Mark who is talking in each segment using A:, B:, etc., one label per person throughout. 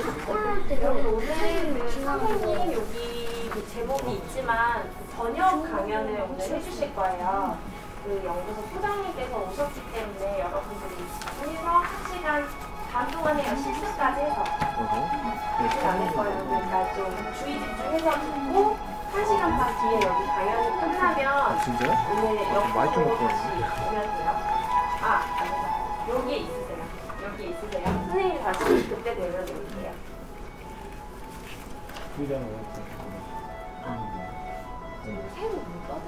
A: 여기 오늘 선생님 여기 제목이 있지만 번역 강연을 오늘 해주실 거예요. 그 연구소 소장님께서 오셨기 때문에 여러분들이 1서 1시간 반 동안 해요. 실습까지 해서. 그렇게 않을 거예요. 그러니까 좀 주의 집중해서 듣고 1시간 반 뒤에 여기 강연이 끝나면 오늘 연구소로 다시 오면 돼요. 아, 아니다. 여기에 있으세요. 여기에 있으세요. 선생님이 다시 그때 되면 올게요. 새우 묻어요?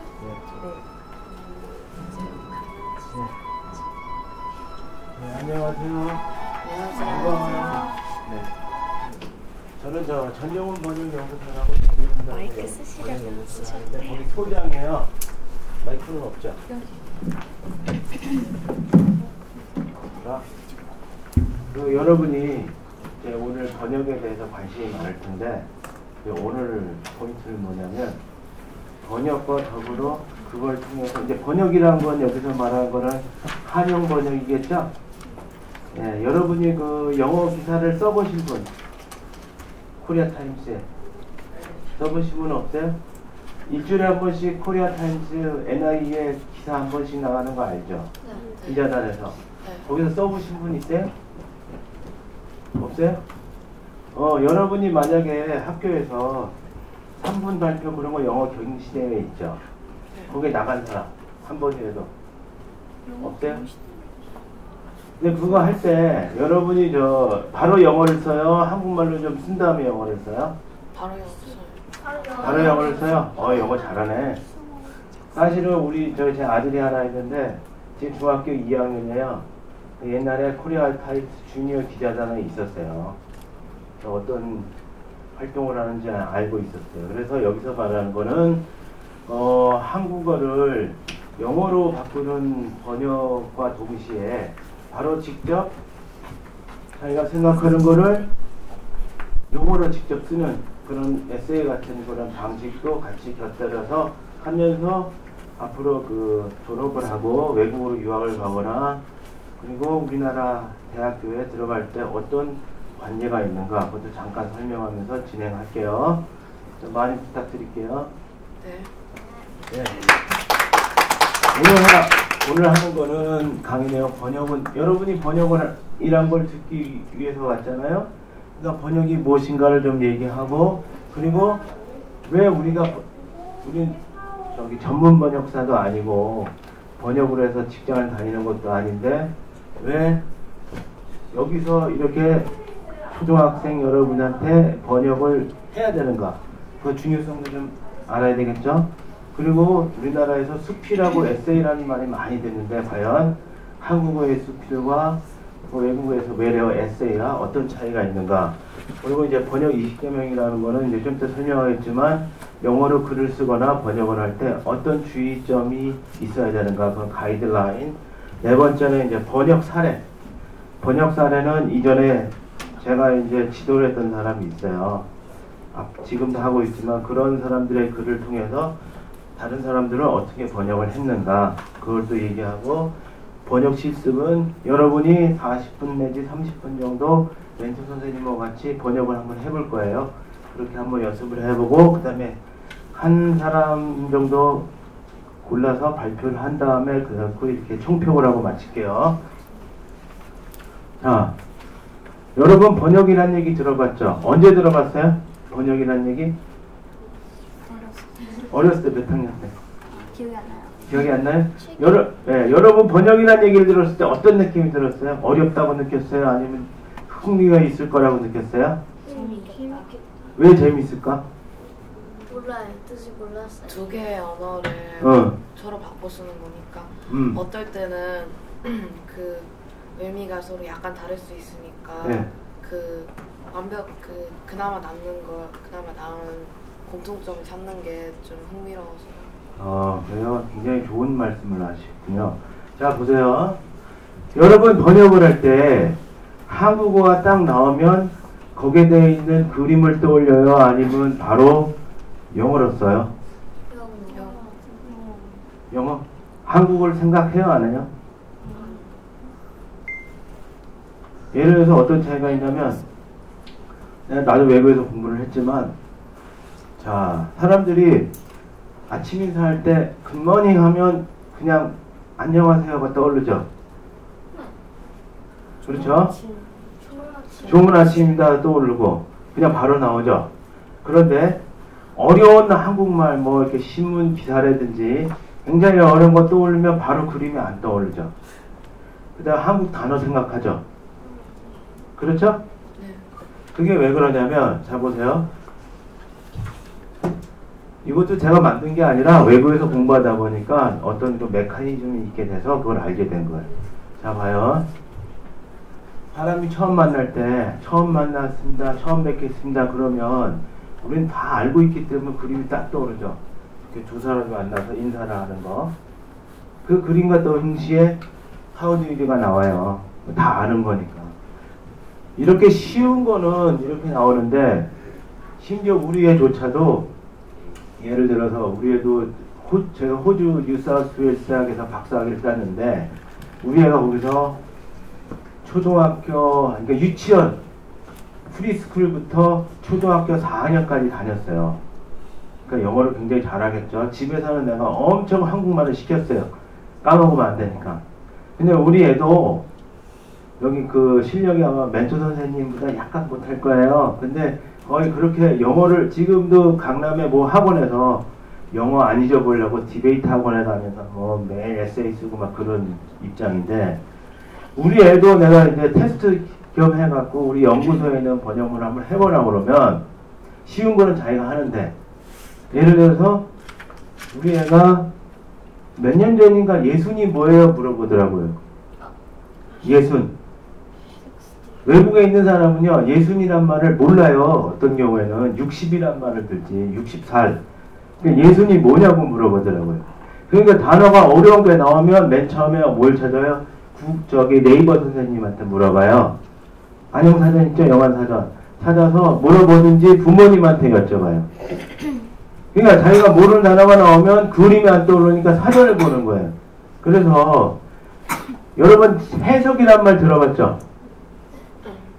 B: 네, 안녕하세요.
A: 안녕하세요.
B: 네. 저는 전용훈 번역연구소라고 전용훈
A: 마이크 쓰시려면 쓰셔도 돼요.
B: 거기 소장이에요. 마이크는 없죠? 자, 여러분이 이제 오늘 번역에 대해서 관심이 많을 텐데 오늘 포인트는 뭐냐면 번역과 더불어 그걸 통해서 이제 번역이라는 건 여기서 말하는 거는 한영 번역이겠죠? 예, 여러분이 그 영어 기사를 써보신 분 코리아 타임스에 써보신 분 없어요? 일주일에 한 번씩 코리아 타임스 NI에 기사 한 번씩 나가는 거 알죠? 네. 기자단에서. 네. 거기서 써보신 분 있어요? 없어요? 여러분이 만약에 학교에서 3분 발표 그런 거 영어 경시대회 있죠? 거기에 나간 사람 한 번이라도 없어요? 근데 그거 할 때 여러분이 바로 영어를 써요? 한국말로 좀 쓴 다음에 영어를 써요?
C: 바로 영어 써요.
B: 바로 영어를 써요? 영어 잘하네. 사실은 제 아들이 하나 있는데 지금 중학교 2학년이에요. 옛날에 코리아 타임스 주니어 기자단에 있었어요. 어떤 활동을 하는지 알고 있었어요. 그래서 여기서 말하는 거는 한국어를 영어로 바꾸는 번역과 동시에 바로 직접 자기가 생각하는 거를 영어로 직접 쓰는 그런 에세이 같은 그런 방식도 같이 곁들여서 하면서 앞으로 졸업을 하고 외국으로 유학을 가거나 그리고 우리나라 대학교에 들어갈 때 어떤 관계가 있는가 그것도 잠깐 설명하면서 진행할게요. 많이 부탁드릴게요.
C: 네.
B: 네. 오늘 하는 거는 강의 내용 번역은 여러분이 번역을 이란 걸 듣기 위해서 왔잖아요. 그러니까 번역이 무엇인가를 좀 얘기하고 그리고 왜 우린 전문 번역사도 아니고 번역으로 해서 직장을 다니는 것도 아닌데 왜 여기서 이렇게 초등학생 여러분한테 번역을 해야 되는가 그 중요성도 좀 알아야 되겠죠. 그리고 우리나라에서 수필하고 에세이라는 말이 많이 듣는데 과연 한국어의 수필과 외국어에서 외래어 에세이와 어떤 차이가 있는가. 그리고 이제 번역 20개명이라는 거는 이제 좀 더 설명하겠지만 영어로 글을 쓰거나 번역을 할 때 어떤 주의점이 있어야 되는가 그런 가이드라인. 네 번째는 이제 번역 사례. 번역 사례는 이전에 제가 이제 지도를 했던 사람이 있어요. 지금도 하고 있지만 그런 사람들의 글을 통해서 다른 사람들은 어떻게 번역을 했는가 그걸 또 얘기하고 번역 실습은 여러분이 40분 내지 30분 정도 멘토 선생님과 같이 번역을 한번 해볼 거예요. 그렇게 한번 연습을 해보고 그 다음에 한 사람 정도 골라서 발표를 한 다음에 그 이렇게 총평을 하고 마칠게요. 자, 여러분 번역이란 얘기 들어봤죠? 언제 들어봤어요? 번역이란 얘기? 어렸을 때 몇 학년 때?
A: 기억이 안 나요.
B: 기억이 안 나요? 여러분 번역이란 얘기를 들었을 때 어떤 느낌이 들었어요? 어렵다고 느꼈어요? 아니면 흥미가 있을 거라고 느꼈어요?
A: 재밌게.
B: 왜 재밌을까?
A: 몰라요. 뜻이 몰랐어요.
C: 두 개의 언어를 서로 바꿔 쓰는 거니까 어떨 때는 그 의미가 서로 약간 다를 수 있으니까
B: 네.
C: 그나마 남는 거 그나마 나은 공통점을 찾는 게 좀 흥미로워서요.
B: 그래요? 굉장히 좋은 말씀을 하셨군요. 자, 보세요. 여러분 번역을 할 때 한국어가 딱 나오면 거기에 되어 있는 그림을 떠올려요? 아니면 바로 영어로 써요? 영어? 한국어를 생각해요? 안 해요? 예를 들어서 어떤 차이가 있냐면 나도 외국에서 공부를 했지만, 자, 사람들이 아침 인사할 때 굿모닝 하면 그냥 안녕하세요가 떠오르죠. 그렇죠? 좋은 아침입니다 떠오르고 그냥 바로 나오죠. 그런데 어려운 한국말 뭐 이렇게 신문 기사라든지 굉장히 어려운 거 떠올리면 바로 그림이 안 떠오르죠. 그다음 한국 단어 생각하죠. 그렇죠?
C: 네.
B: 그게 왜 그러냐면 자 보세요. 이것도 제가 만든 게 아니라 외국에서 공부하다 보니까 어떤 그 메커니즘이 있게 돼서 그걸 알게 된 거예요. 자 봐요. 사람이 처음 만날 때 처음 만났습니다. 처음 뵙겠습니다. 그러면 우리는 다 알고 있기 때문에 그림이 딱 떠오르죠. 이렇게 두 사람이 만나서 인사를 하는 거. 그 그림과 동시에 하우디가 나와요. 다 아는 거니까. 이렇게 쉬운 거는 이렇게 나오는데 심지어 우리 애조차도 예를 들어서 우리 애도 제가 호주 뉴사우스웨일스 대학에서 박사학위를 땄는데 우리 애가 거기서 초등학교, 그러니까 유치원, 프리스쿨부터 초등학교 4학년까지 다녔어요. 그러니까 영어를 굉장히 잘하겠죠. 집에서는 내가 엄청 한국말을 시켰어요. 까먹으면 안 되니까. 근데 우리 애도 여기 그 실력이 아마 멘토 선생님보다 약간 못할 거예요. 근데 거의 그렇게 영어를 지금도 강남의 뭐 학원에서 영어 안 잊어보려고 디베이트 학원에 다녀서 뭐 매일 에세이 쓰고 막 그런 입장인데 우리 애도 내가 이제 테스트 겸 해갖고 우리 연구소에 있는 번역을 한번 해보라고 그러면 쉬운 거는 자기가 하는데 예를 들어서 우리 애가 몇 년 전인가 예순이 뭐예요? 물어보더라고요. 예순. 외국에 있는 사람은요 예순이란 말을 몰라요. 어떤 경우에는 60이란 말을 듣지 60살. 그러니까 예순이 뭐냐고 물어보더라고요. 그러니까 단어가 어려운 게 나오면 맨 처음에 뭘 찾아요? 저기 네이버 선생님한테 물어봐요. 안영사전 있죠? 영안사전. 찾아서 물어보든지 부모님한테 여쭤봐요. 그러니까 자기가 모르는 단어가 나오면 그림이 안 떠오르니까 사전을 보는 거예요. 그래서 여러분 해석이란 말 들어봤죠?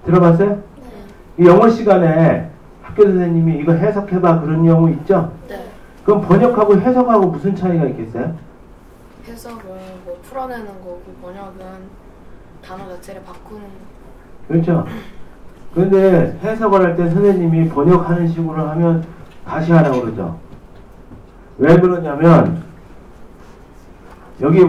B: 들어봤어요?
C: 네.
B: 이 영어 시간에 학교 선생님이 이거 해석해봐 그런 경우 있죠?
C: 네.
B: 그럼 번역하고 해석하고 무슨 차이가 있겠어요?
C: 해석은 뭐 풀어내는 거고 번역은 단어 자체를 바꾸는 거.
B: 그렇죠? 그런데 해석을 할 때 선생님이 번역하는 식으로 하면 다시 하라고 그러죠. 왜 그러냐면 여기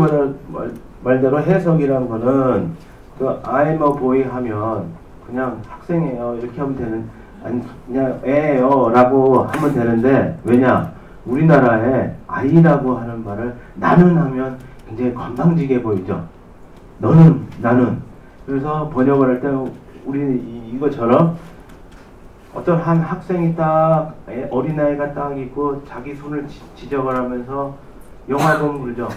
B: 말대로 해석이란 거는 그 I'm a boy 하면 그냥 학생이에요 이렇게 하면 되는 아니 그냥 애예요 라고 하면 되는데 왜냐 우리나라에 아이라고 하는 말을 나는 하면 굉장히 건방지게 보이죠. 너는 나는 그래서 번역을 할 때 우리는 이것처럼 어떤 한 학생이 딱 어린아이가 딱 있고 자기 손을 지적을 하면서 영화 보면 그러죠.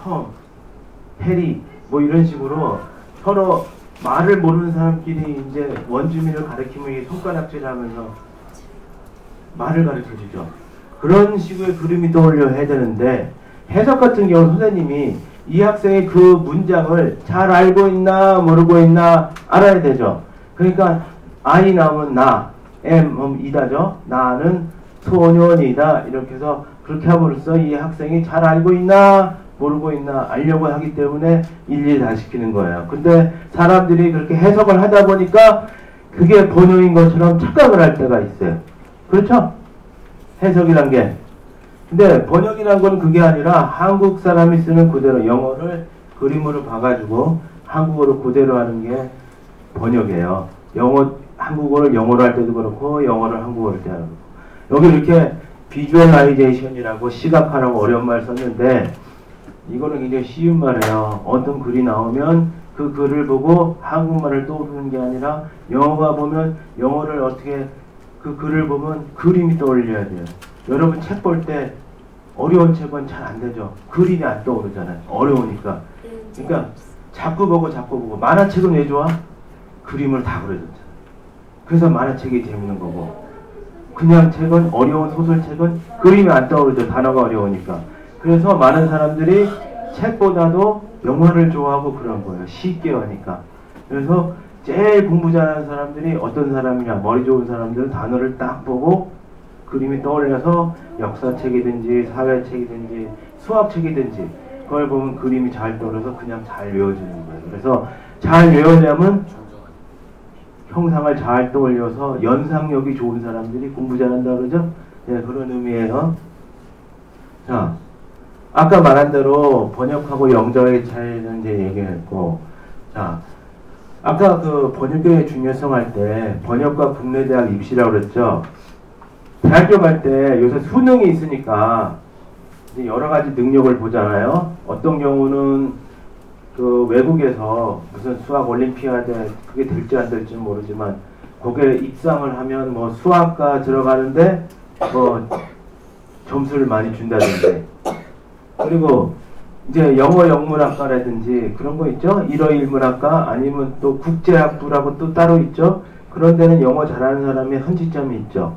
B: 톰, 해리 뭐 이런 식으로 서로 말을 모르는 사람끼리 이제 원주민을 가리키면 이 손가락질하면서 말을 가르쳐주죠. 그런 식의 그림이 떠올려 해야 되는데 해석 같은 경우 선생님이 이 학생이 그 문장을 잘 알고 있나 모르고 있나 알아야 되죠. 그러니까 I 나오면 나, am 이다죠. 나는 소년이다 이렇게 해서 그렇게 함으로써 이 학생이 잘 알고 있나 모르고 있나 알려고 하기 때문에 일일이 다 시키는 거예요. 근데 사람들이 그렇게 해석을 하다 보니까 그게 번역인 것처럼 착각을 할 때가 있어요. 그렇죠? 해석이란 게. 근데 번역이란 건 그게 아니라 한국 사람이 쓰는 그대로 영어를 그림으로 봐가지고 한국어로 그대로 하는 게 번역이에요. 한국어를 영어로 할 때도 그렇고 영어를 한국어로 할 때도 그렇고 여기 이렇게 비주얼라이제이션이라고 시각화라고 어려운 말 썼는데 이거는 굉장히 쉬운 말이에요. 어떤 글이 나오면 그 글을 보고 한국말을 떠오르는 게 아니라 영어가 보면 영어를 어떻게 그 글을 보면 그림이 떠올려야 돼요. 여러분 책 볼 때 어려운 책은 잘 안 되죠. 그림이 안 떠오르잖아요. 어려우니까. 그러니까 자꾸 보고 만화책은 왜 좋아? 그림을 다 그려줬잖아요. 그래서 만화책이 재밌는 거고 그냥 책은 어려운 소설책은 그림이 안 떠오르죠. 단어가 어려우니까. 그래서 많은 사람들이 책보다도 영화를 좋아하고 그런 거예요. 쉽게 하니까. 그래서 제일 공부 잘하는 사람들이 어떤 사람이냐, 머리 좋은 사람들은 단어를 딱 보고 그림이 떠올려서 역사책이든지 사회책이든지 수학책이든지 그걸 보면 그림이 잘 떠올려서 그냥 잘 외워지는 거예요. 그래서 잘 외우려면 형상을 잘 떠올려서 연상력이 좋은 사람들이 공부 잘한다 그러죠? 네, 그런 의미예요. 자, 아까 말한 대로 번역하고 영적의 차이는 이제 얘기했고, 자, 아까 그 번역의 중요성 할 때 번역과 국내대학 입시라고 그랬죠? 대학교 갈 때 요새 수능이 있으니까 이제 여러 가지 능력을 보잖아요. 어떤 경우는 그 외국에서 무슨 수학 올림피아드 그게 될지 안 될지 모르지만 거기에 입상을 하면 뭐 수학과 들어가는데 뭐 점수를 많이 준다든지, 그리고 이제 영어 영문학과라든지 그런 거 있죠. 일어일문학과 아니면 또 국제학부라고 또 따로 있죠. 그런 데는 영어 잘하는 사람의 현지점이 있죠.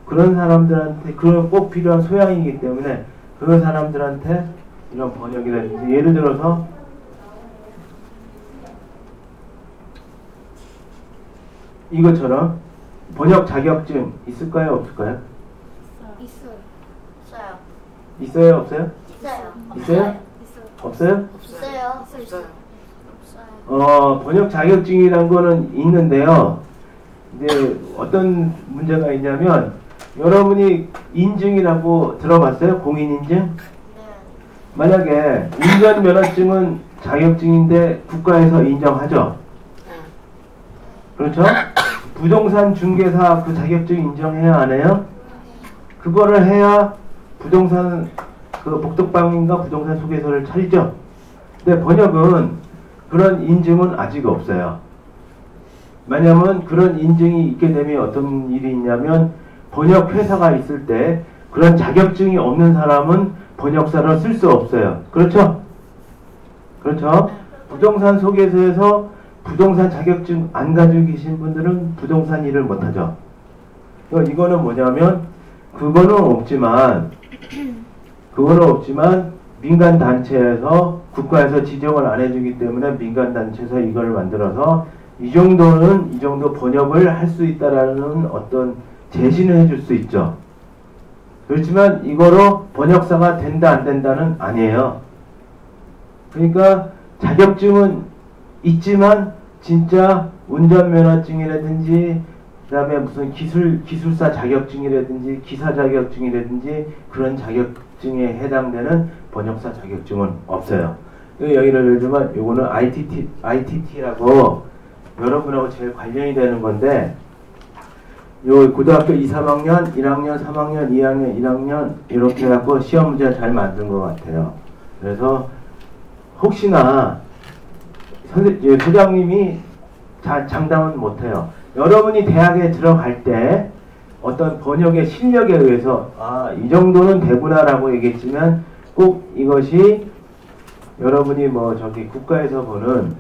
B: 그런 사람들한테 그런 꼭 필요한 소양이기 때문에 그 사람들한테 이런 번역이라든지, 예를 들어서 이것처럼 번역 자격증 있을까요? 없을까요?
D: 있어요.
B: 있어요? 없어요?
D: 있어요.
B: 있어요? 없어요?
D: 있어요.
C: 없어요.
B: 번역 자격증이란 거는 있는데요. 이제 어떤 문제가 있냐면, 여러분이 인증이라고 들어봤어요? 공인인증?
D: 네.
B: 만약에 운전면허증은 자격증인데 국가에서 인정하죠? 그렇죠? 부동산 중개사 그 자격증 인정해야 안 해요? 그거를 해야 부동산 그 복덕방인가 부동산 소개서를 차리죠? 근데 번역은 그런 인증은 아직 없어요. 왜냐면 그런 인증이 있게 되면 어떤 일이 있냐면, 번역 회사가 있을 때 그런 자격증이 없는 사람은 번역사를 쓸 수 없어요. 그렇죠? 그렇죠? 부동산 소개서에서 부동산 자격증 안 가지고 계신 분들은 부동산 일을 못하죠. 이거는 뭐냐면, 그거는 없지만 민간 단체에서 국가에서 지정을 안 해주기 때문에 민간 단체에서 이걸 만들어서 이 정도 번역을 할 수 있다라는 어떤 제시는 해줄 수 있죠. 그렇지만 이거로 번역사가 된다 안 된다는 아니에요. 그러니까 자격증은 있지만 진짜 운전면허증이라든지 그 다음에 무슨 기술사 자격증이라든지 기사 자격증이라든지 그런 자격증에 해당되는 번역사 자격증은 없어요. 여기를 들면 요거는 ITT라고 여러분하고 제일 관련이 되는 건데, 요 고등학교 2, 3학년, 1학년, 3학년, 2학년, 1학년 이렇게 해갖고 시험 문제 잘 만든 것 같아요. 그래서 혹시나 소장님이 장담은 못해요. 여러분이 대학에 들어갈 때 어떤 번역의 실력에 의해서 이 정도는 되구나라고 얘기했지만, 꼭 이것이 여러분이 국가에서 보는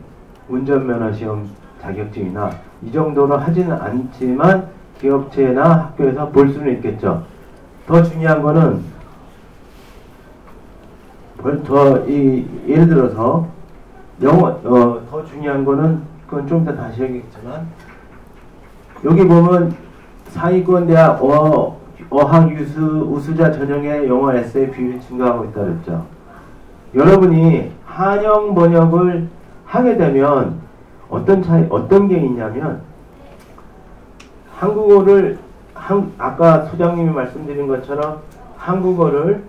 B: 운전면허 시험 자격증이나 이 정도는 하지는 않지만 기업체나 학교에서 볼 수는 있겠죠. 더 중요한 거는 예를 들어서 더 중요한 거는 그건 좀 이따 다시 얘기했지만, 여기 보면 상위권 대학 어학 우수자 전형의 영어 에세이 비율이 증가하고 있다 그랬죠. 여러분이 한영 번역을 하게 되면 어떤 게 있냐면, 한국어를 아까 소장님이 말씀드린 것처럼 한국어를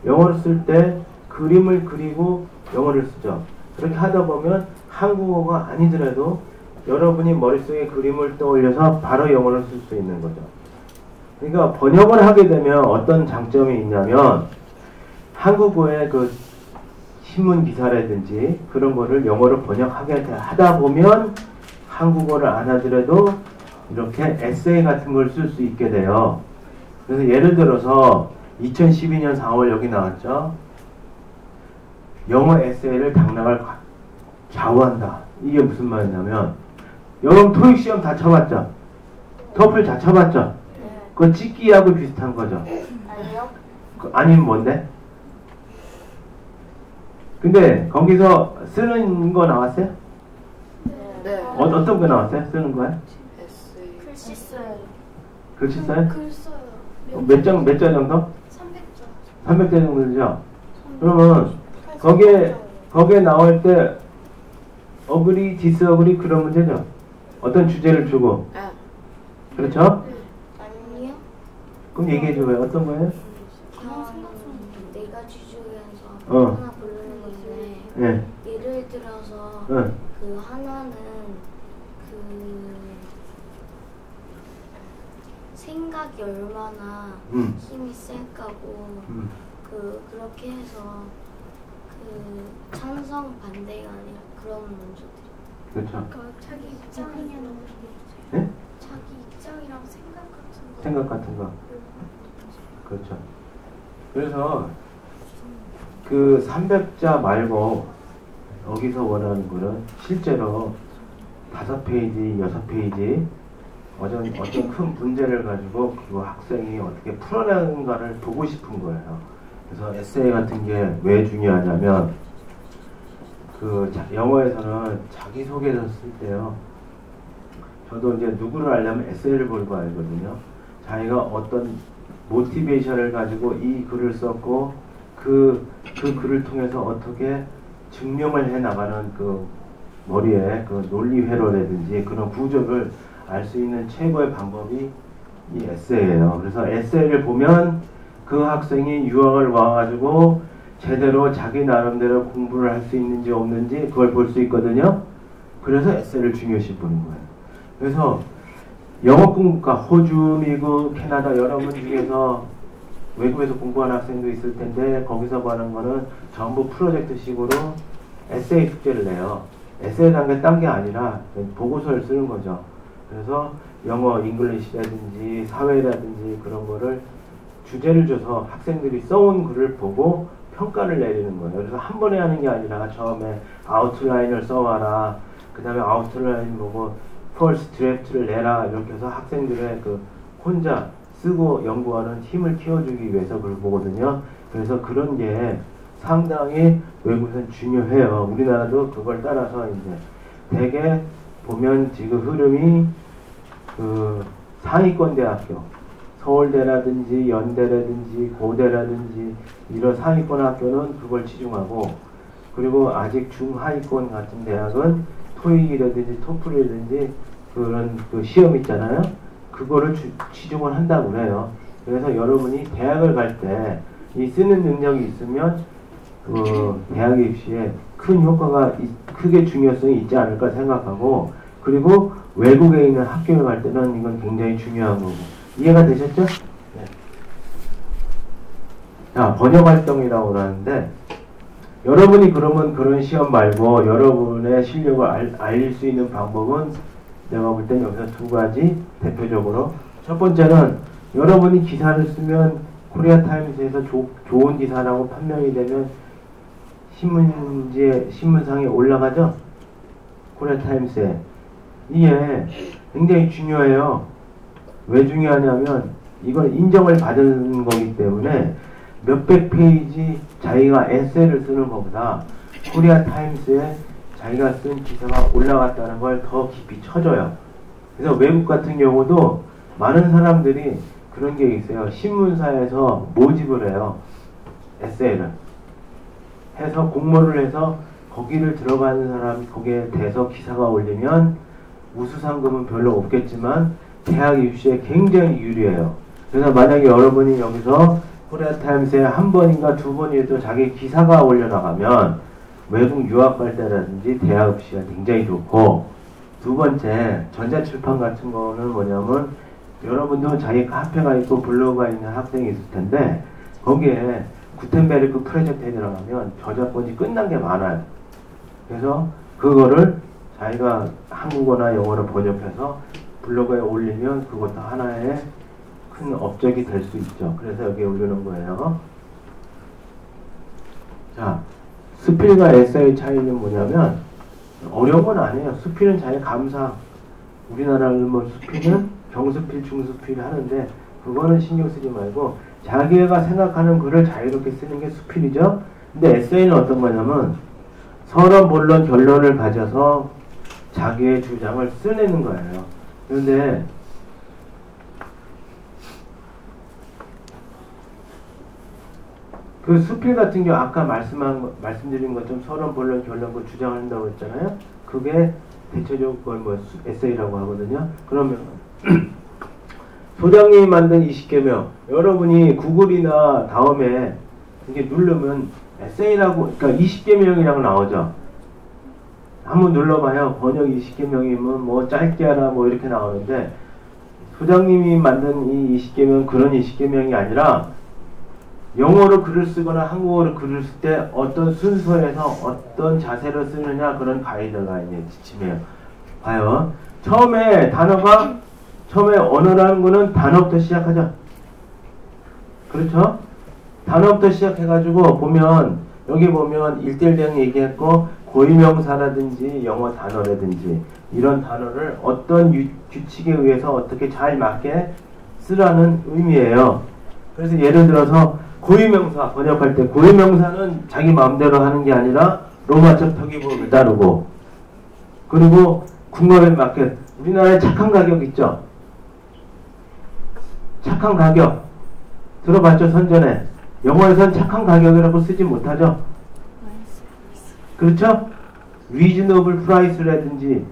B: 영어를 쓸 때 그림을 그리고 영어를 쓰죠. 그렇게 하다 보면 한국어가 아니더라도 여러분이 머릿속에 그림을 떠올려서 바로 영어를 쓸 수 있는 거죠. 그러니까 번역을 하게 되면 어떤 장점이 있냐면, 한국어의 그 신문 기사라든지 그런 거를 영어로 번역하게 하다 보면 한국어를 안 하더라도 이렇게 에세이 같은 걸 쓸 수 있게 돼요. 그래서 예를 들어서 2012년 4월 여기 나왔죠. 영어 에세이를 당락을 좌우한다. 이게 무슨 말이냐면, 여러분 토익 시험 다 쳐봤죠? 토플 다 쳐봤죠? 그거 찍기하고 비슷한 거죠.
D: 아니요.
B: 아니면 뭔데? 근데 거기서 쓰는 거 나왔어요?
C: 네.
B: 어떤 거 나왔어요? 쓰는 거야?
C: 에세이.
D: 글씨 써요.
B: 글씨 써요?
D: 글 써요.
B: 몇 장 정도?
D: 300점.
B: 300장 정도 되죠? 그러면 거기에 나올 때 어그리, 디스어그리 그런 문제죠? 어떤 주제를 주고
C: 네.
B: 그렇죠?
D: 아니요.
B: 그럼 얘기해 줘봐요. 어떤 거예요?
D: 네 가지 중에서
B: 어.
D: 하나 고르는 건데
B: 예.
D: 예를 들어서
B: 응.
D: 그 하나는 그 생각이 얼마나 힘이 셀까고 그렇게 해서 그 찬성 반대가 아니라 그런 문제들이.
B: 그렇죠.
D: 자기 입장이랑
B: 예?
D: 자기 입장이랑 생각 같은 거.
B: 생각 같은 거. 그렇죠. 그래서 그 300자 말고 여기서 원하는 거는 실제로 5페이지, 6페이지 어떤 큰 문제를 가지고 그 학생이 어떻게 풀어내는가를 보고 싶은 거예요. 그래서 에세이 같은 게 왜 중요하냐면 그 영어에서는 자기소개서 쓸 때요. 저도 이제 누구를 알려면 에세이를 보고 알거든요. 자기가 어떤 모티베이션을 가지고 이 글을 썼고 그 글을 통해서 어떻게 증명을 해 나가는 그 머리에 그 논리 회로라든지 그런 구조를 알 수 있는 최고의 방법이 이 에세이예요. 그래서 에세이를 보면 그 학생이 유학을 와가지고 제대로 자기 나름대로 공부를 할 수 있는지 없는지 그걸 볼 수 있거든요. 그래서 에세이를 중요시 보는 거예요. 그래서 영어 공부가 호주, 미국, 캐나다 여러 군 중에서 외국에서 공부하는 학생도 있을 텐데 거기서 하는 거는 전부 프로젝트 식으로 에세이 숙제를 내요. 에세이라는 게 딴 게 아니라 보고서를 쓰는 거죠. 그래서 영어, 잉글리시라든지 사회라든지 그런 거를 주제를 줘서 학생들이 써온 글을 보고 평가를 내리는 거예요. 그래서 한 번에 하는 게 아니라 처음에 아웃라인을 써와라. 그 다음에 아웃라인 보고 퍼스트 드래프트를 내라. 이렇게 해서 학생들의 그 혼자 쓰고 연구하는 힘을 키워주기 위해서 그걸 보거든요. 그래서 그런 게 상당히 외국에서는 중요해요. 우리나라도 그걸 따라서 이제 대개 보면 지금 흐름이 그 상위권 대학교, 서울대라든지 연대라든지 고대라든지 이런 상위권 학교는 그걸 치중하고 그리고 아직 중하위권 같은 대학은 토익이라든지 토플이라든지 그런 그 시험 있잖아요. 그거를 치중을 한다고 그래요. 그래서 여러분이 대학을 갈 때 이 쓰는 능력이 있으면 그 대학 입시에 큰 효과가 크게 중요성이 있지 않을까 생각하고 그리고 외국에 있는 학교에 갈 때는 이건 굉장히 중요한 거고 이해가 되셨죠? 네. 자, 번역 활동이라고 하는데 여러분이 그러면 그런 시험 말고 여러분의 실력을 알릴 수 있는 방법은 내가 볼 땐 여기서 2가지 대표적으로 첫 번째는 여러분이 기사를 쓰면 코리아타임스에서 좋은 기사라고 판명이 되면 신문상에 올라가죠? 코리아타임스에. 이게 굉장히 중요해요. 왜 중요하냐면 이건 인정을 받은 거기 때문에 몇백 페이지 자기가 에세이를 쓰는 것보다 코리아타임스에 자기가 쓴 기사가 올라갔다는 걸 더 깊이 쳐줘요. 그래서 외국 같은 경우도 많은 사람들이 그런 게 있어요. 신문사에서 모집을 해요. 에세이를. 해서 공모를 해서 거기를 들어가는 사람이 거기에 대해서 기사가 올리면 우수상금은 별로 없겠지만 대학 입시에 굉장히 유리해요. 그래서 만약에 여러분이 여기서 코리아타임스에 한 번인가 2번이라도 자기 기사가 올려나가면 외국 유학 갈 때라든지 대학 입시가 굉장히 좋고 두 번째 전자출판 같은 거는 뭐냐면 여러분도 자기 카페가 있고 블로그가 있는 학생이 있을 텐데 거기에 구텐베르크 프로젝트에 들어가면 저작권이 끝난 게 많아요. 그래서 그거를 자기가 한국어나 영어로 번역해서 블로그에 올리면 그것도 하나의 큰 업적이 될 수 있죠. 그래서 여기에 올리는 거예요. 자, 수필과 에세이 차이는 뭐냐면 어려운 건 아니에요. 수필은 자기 감상. 우리나라는 뭐 수필은 경수필, 중수필 하는데 그거는 신경 쓰지 말고 자기가 생각하는 글을 자유롭게 쓰는 게 수필이죠. 근데 에세이는 어떤 거냐면 서론, 본론, 결론을 가져서 자기의 주장을 써내는 거예요. 그런데 그 수필 같은 경우 아까 말씀드린 것처럼 서론, 본론, 결론, 주장을 한다고 했잖아요. 그게 대체적으로 그걸 뭐 에세이라고 하거든요. 그러면 소장님이 만든 20개명 여러분이 구글이나 다음에 이게 누르면 에세이라고, 그러니까 20개명이라고 나오죠. 한번 눌러봐요. 번역 20개명이면 뭐 짧게 하라 뭐 이렇게 나오는데, 소장님이 만든 이 20개명 그런 20개명이 아니라 영어로 글을 쓰거나 한국어로 글을 쓸 때 어떤 순서에서 어떤 자세로 쓰느냐, 그런 가이드가 이제 지침이에요. 봐요. 처음에 언어라는 거는 단어부터 시작하죠. 그렇죠? 단어부터 시작해가지고 보면, 여기 보면 1:1 대응 얘기했고, 고유명사라든지 영어 단어라든지 이런 단어를 어떤 규칙에 의해서 어떻게 잘 맞게 쓰라는 의미예요. 그래서 예를 들어서 고유명사 번역할 때, 고유명사는 자기 마음대로 하는 게 아니라 로마적 표기법을 따르고, 그리고 궁합에 맞게, 우리나라에 착한 가격 있죠? 착한 가격 들어봤죠? 선전에. 영어에선 착한 가격이라고 쓰지 못하죠? 그렇죠? reasonable price라든지,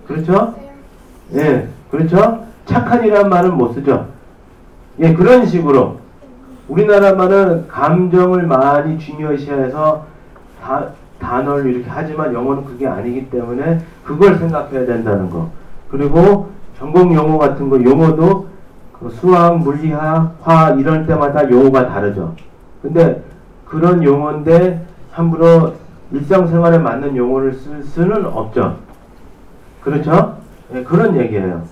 B: 그렇죠? 예, 그렇죠? 착한이라는 말은 못 쓰죠? 예, 그런 식으로 우리나라 말은 감정을 많이 중요시해서 단어를 이렇게 하지만 영어는 그게 아니기 때문에 그걸 생각해야 된다는 거. 그리고 전공 용어 같은 거, 용어도 그 수학, 물리학, 화학 이럴 때마다 용어가 다르죠. 근데 그런 용어인데 함부로 일상생활에 맞는 용어를 쓸 수는 없죠. 그렇죠? 네, 그런 얘기예요.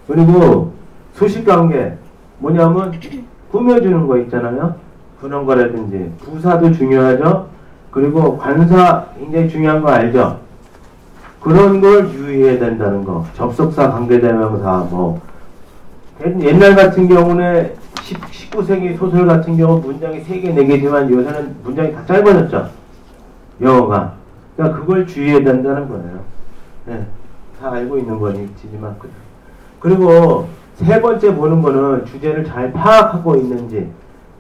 B: 그리고 수식관계 뭐냐면 꾸며주는 거 있잖아요. 그런 거라든지 부사도 중요하죠. 그리고 관사 굉장히 중요한 거 알죠. 그런 걸 유의해야 된다는 거. 접속사, 관계대명사 뭐 옛날 같은 경우는 19세기 소설 같은 경우 문장이 3개, 4개지만 요새는 문장이 다 짧아졌죠. 영어가. 그러니까 그걸 주의해야 된다는 거예요. 네, 다 알고 있는 거지만. 그리고 세 번째 보는 거는 주제를 잘 파악하고 있는지.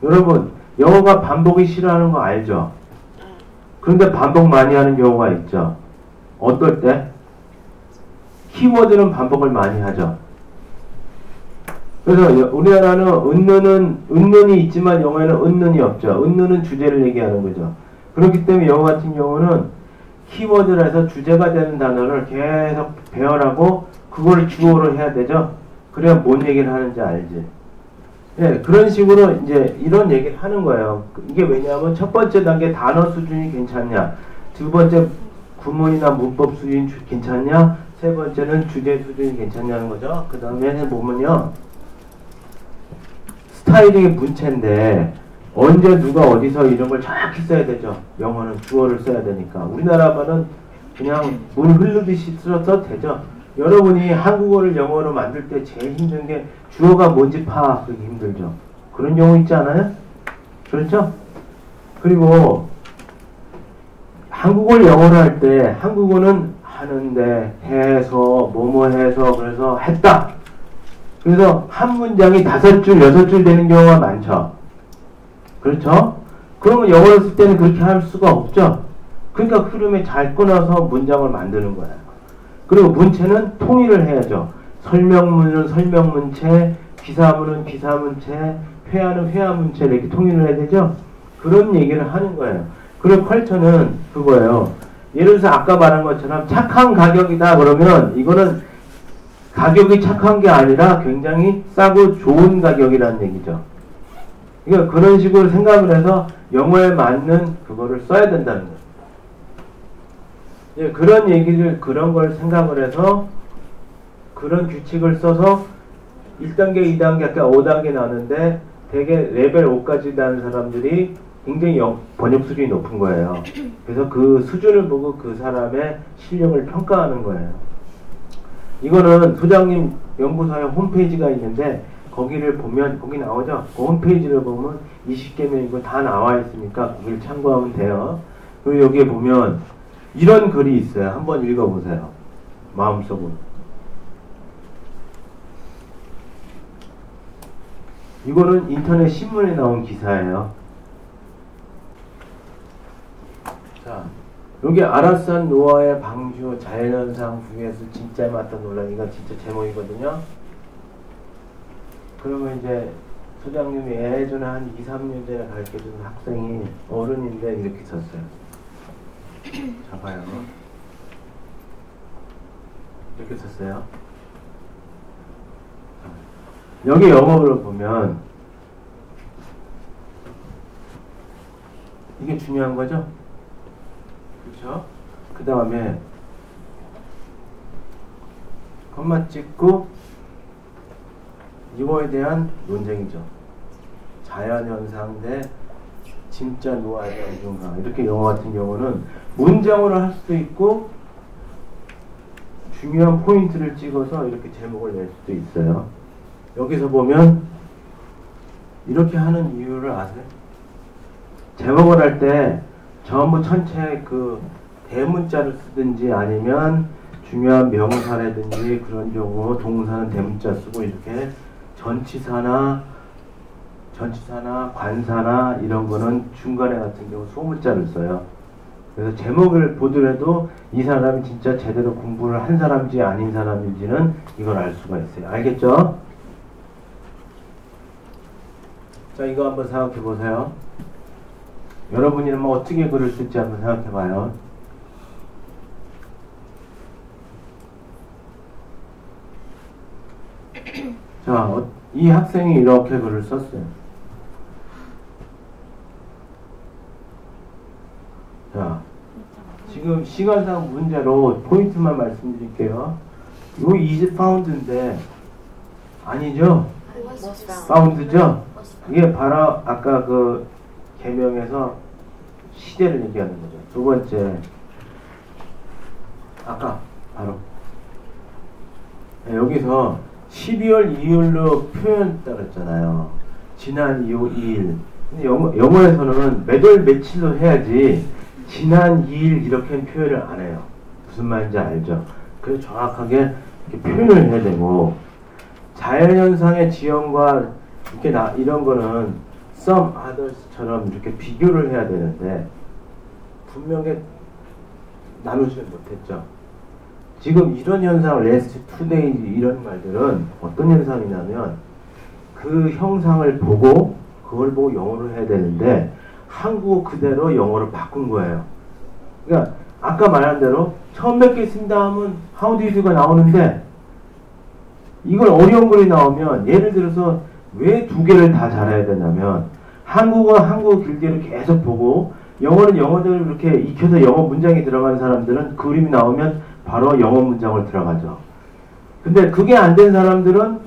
B: 여러분, 영어가 반복이 싫어하는 거 알죠? 그런데 반복 많이 하는 경우가 있죠. 어떨 때? 키워드는 반복을 많이 하죠. 그래서 우리나라는 은는이 있지만 영어에는 은는이 없죠. 은는은 주제를 얘기하는 거죠. 그렇기 때문에 영어 같은 경우는 키워드라 해서 주제가 되는 단어를 계속 배열하고 그거를 주어로 해야 되죠. 그래야 뭔 얘기를 하는지 알지. 예, 그런 식으로 이제 이런 얘기를 하는 거예요. 이게 왜냐하면 첫 번째 단계 단어 수준이 괜찮냐, 두 번째 구문이나 문법 수준이 괜찮냐, 세 번째는 주제 수준이 괜찮냐는 거죠. 그 다음에 보면요, 스타일이 문체인데 언제 누가 어디서 이런 걸 정확히 써야 되죠. 영어는 주어를 써야 되니까. 우리나라 말은 그냥 물 흐르듯이 써도 되죠. 여러분이 한국어를 영어로 만들 때 제일 힘든 게 주어가 뭔지 파악하기 힘들죠. 그런 경우 있지 않아요? 그렇죠? 그리고 한국어를 영어로 할 때 한국어는 하는데 해서 뭐뭐 해서 그래서 했다. 그래서 한 문장이 5줄, 6줄 되는 경우가 많죠. 그렇죠? 그러면 영어를 쓸 때는 그렇게 할 수가 없죠. 그러니까 흐름에 잘 끊어서 문장을 만드는 거예요. 그리고 문체는 통일을 해야죠. 설명문은 설명문체, 기사문은 기사문체, 회화는 회화문체 이렇게 통일을 해야 되죠. 그런 얘기를 하는 거예요. 그리고 컬처는 그거예요. 예를 들어서 아까 말한 것처럼 착한 가격이다 그러면 이거는 가격이 착한 게 아니라 굉장히 싸고 좋은 가격이라는 얘기죠. 그러니까 그런 식으로 생각을 해서 영어에 맞는 그거를 써야 된다는 거예요. 예, 그런 얘기를, 그런 걸 생각을 해서 그런 규칙을 써서 1단계, 2단계, 아까 5단계 나오는데 되게 레벨 5까지 나는 사람들이 굉장히 번역 수준이 높은 거예요. 그래서 그 수준을 보고 그 사람의 실력을 평가하는 거예요. 이거는 소장님 연구소의 홈페이지가 있는데 거기를 보면 거기 나오죠. 그 홈페이지를 보면 20개면 이거 다 나와 있으니까 거기를 참고하면 돼요. 그리고 여기에 보면 이런 글이 있어요. 한번 읽어보세요. 마음속으로. 이거는 인터넷 신문에 나온 기사예요. 자, 여기 아라산 노아의 방주 자연현상 중에서 진짜 맞다 논란, 이건 진짜 제목이거든요. 그러면 이제 소장님이 예전에 한 2, 3년 전에 가르쳐준 학생이 어른인데 이렇게 썼어요. 자, 봐요. 이렇게 썼어요. 여기 영어로 보면 이게 중요한 거죠? 그렇죠? 그 다음에 콤마 찍고 이거에 대한 논쟁이죠. 자연현상 대 진짜 노아에 대한 이론가. 이렇게 영어 같은 경우는 문장으로 할 수도 있고 중요한 포인트를 찍어서 이렇게 제목을 낼 수도 있어요. 여기서 보면 이렇게 하는 이유를 아세요? 제목을 할 때 전부 전체 그 대문자를 쓰든지 아니면 중요한 명사라든지 그런 경우 동사는 대문자 쓰고 이렇게 전치사나 관사나 이런 거는 중간에 같은 경우 소문자를 써요. 그래서 제목을 보더라도 이 사람이 진짜 제대로 공부를 한 사람인지 아닌 사람인지는 이걸 알 수가 있어요. 알겠죠? 자, 이거 한번 생각해 보세요. 여러분이라면 어떻게 글을 쓸지 한번 생각해 봐요. 자, 이 학생이 이렇게 글을 썼어요. 자, 지금 시간상 문제로 포인트만 말씀드릴게요. 요 is found인데 아니죠? found죠? 이게 바로 아까 그 개명에서 시대를 얘기하는 거죠. 두 번째, 아까 바로 여기서 12월 2일로 표현했다고 했잖아요. 지난 2일. 근데 영어에서는 몇 월 며칠로 해야지 지난 2일 이렇게 표현을 안 해요. 무슨 말인지 알죠? 그래서 정확하게 이렇게 표현을 해야 되고, 자연현상의 지형과 이렇게 이런 거는 some others처럼 이렇게 비교를 해야 되는데 분명히 나누지를 못했죠. 지금 이런 현상, last 2 days 이런 말들은 어떤 현상이냐면 그 형상을 보고 그걸 보고 영어로 해야 되는데 한국어 그대로 영어로 바꾼 거예요. 그러니까 아까 말한 대로 처음 뵙겠습니다 하면 how do you do가 나오는데 이걸 어려운 글이 나오면 예를 들어서 왜 두 개를 다 잘해야 되냐면 한국어 길게를 계속 보고 영어는 영어대로 이렇게 익혀서 영어 문장이 들어가는 사람들은 그림이 나오면 바로 영어 문장을 들어가죠. 근데 그게 안 된 사람들은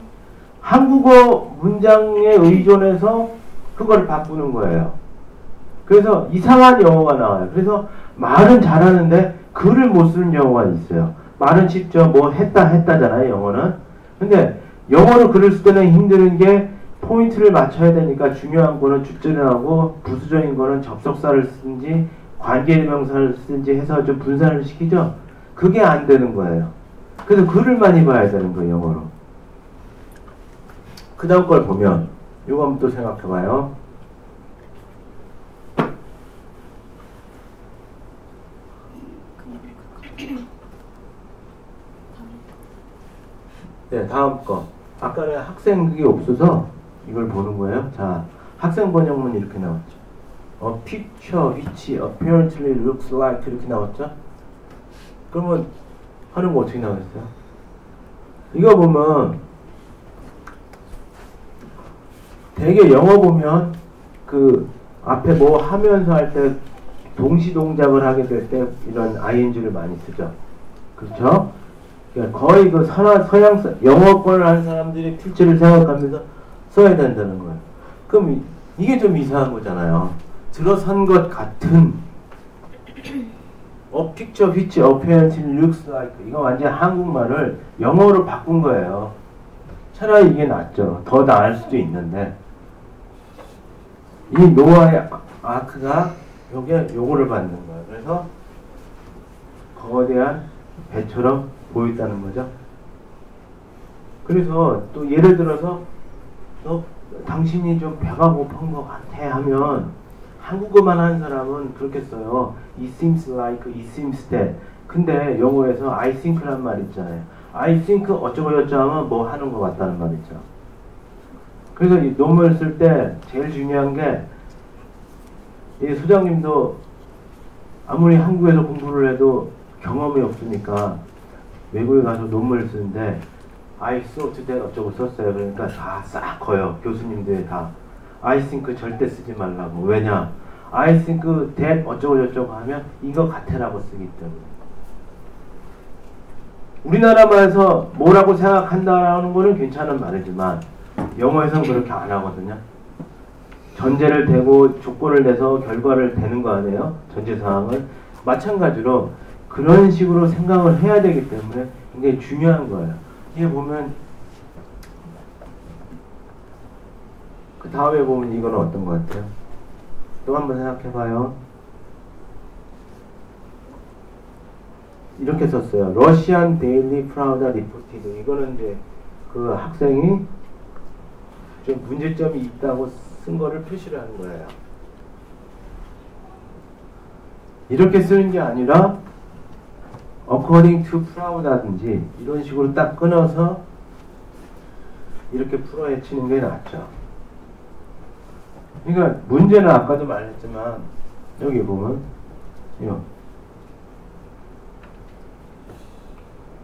B: 한국어 문장에 의존해서 그걸 바꾸는 거예요. 그래서 이상한 영어가 나와요. 그래서 말은 잘하는데 글을 못 쓰는 영어가 있어요. 말은 쉽죠. 뭐 했다잖아요, 영어는. 근데 영어로 글을 쓸 때는 힘든 게 포인트를 맞춰야 되니까 중요한 거는 주절하고 부수적인 거는 접속사를 쓰든지 관계대명사를 쓰든지 해서 좀 분산을 시키죠. 그게 안 되는 거예요. 그래서 글을 많이 봐야 되는 거예요, 영어로. 그 다음 걸 보면 이거 한번 또 생각해 봐요. 네, 다음 거. 아까는 학생 그게 없어서 이걸 보는 거예요. 자, 학생 번역문 이렇게 나왔죠. A picture which apparently looks like 이렇게 나왔죠. 그러면 하는 거 어떻게 나왔어요? 이거 보면 되게 영어 보면 그 앞에 뭐 하면서 할 때 동시 동작을 하게 될 때 이런 ing를 많이 쓰죠. 그렇죠? 그러니까 거의 그 서양 영어권을 하는 사람들이 필체를 생각하면서 써야 된다는 거예요. 그럼 이게 좀 이상한 거잖아요. 들어선 것 같은 A picture which apparently looks like 이거 완전 한국말을 영어로 바꾼 거예요. 차라리 이게 낫죠. 더 나을 수도 있는데 이 노아의 아크가 요거를 받는 거예요. 그래서 거대한 배처럼 보였다는 거죠. 그래서 또 예를 들어서 당신이 좀 배가 고픈 것 같아 하면 한국어만 하는 사람은 그렇게 써요. It seems like, it seems that. 근데 영어에서 I think란 말 있잖아요. I think 어쩌고저쩌고 하면 뭐 하는 것 같다는 말이죠. 그래서 이 논문을 쓸 때 제일 중요한 게 이 소장님도 아무리 한국에서 공부를 해도 경험이 없으니까 외국에 가서 논문을 쓰는데 I thought that 어쩌고 썼어요. 그러니까 다 싹 커요. 교수님들이 다. I think 절대 쓰지 말라고. 왜냐? I think that 어쩌고저쩌고 하면 이거 같애라고 쓰기 때문에. 우리나라 말에서 뭐라고 생각한다라는 거는 괜찮은 말이지만 영어에서는 그렇게 안 하거든요. 전제를 대고 조건을 내서 결과를 대는 거 아니에요? 전제사항을. 마찬가지로 그런 식으로 생각을 해야 되기 때문에 굉장히 중요한 거예요. 이게 보면 그 다음에 보면 이거는 어떤 것 같아요? 또 한번 생각해봐요. 이렇게 썼어요. Russian Daily Pravda Reported. 이거는 이제 그 학생이 좀 문제점이 있다고 쓴 거를 표시를 하는 거예요. 이렇게 쓰는 게 아니라 according to Pravda든지 이런 식으로 딱 끊어서 이렇게 풀어헤치는 게 낫죠. 그러니까 문제는 아까도 말했지만 여기 보면 이거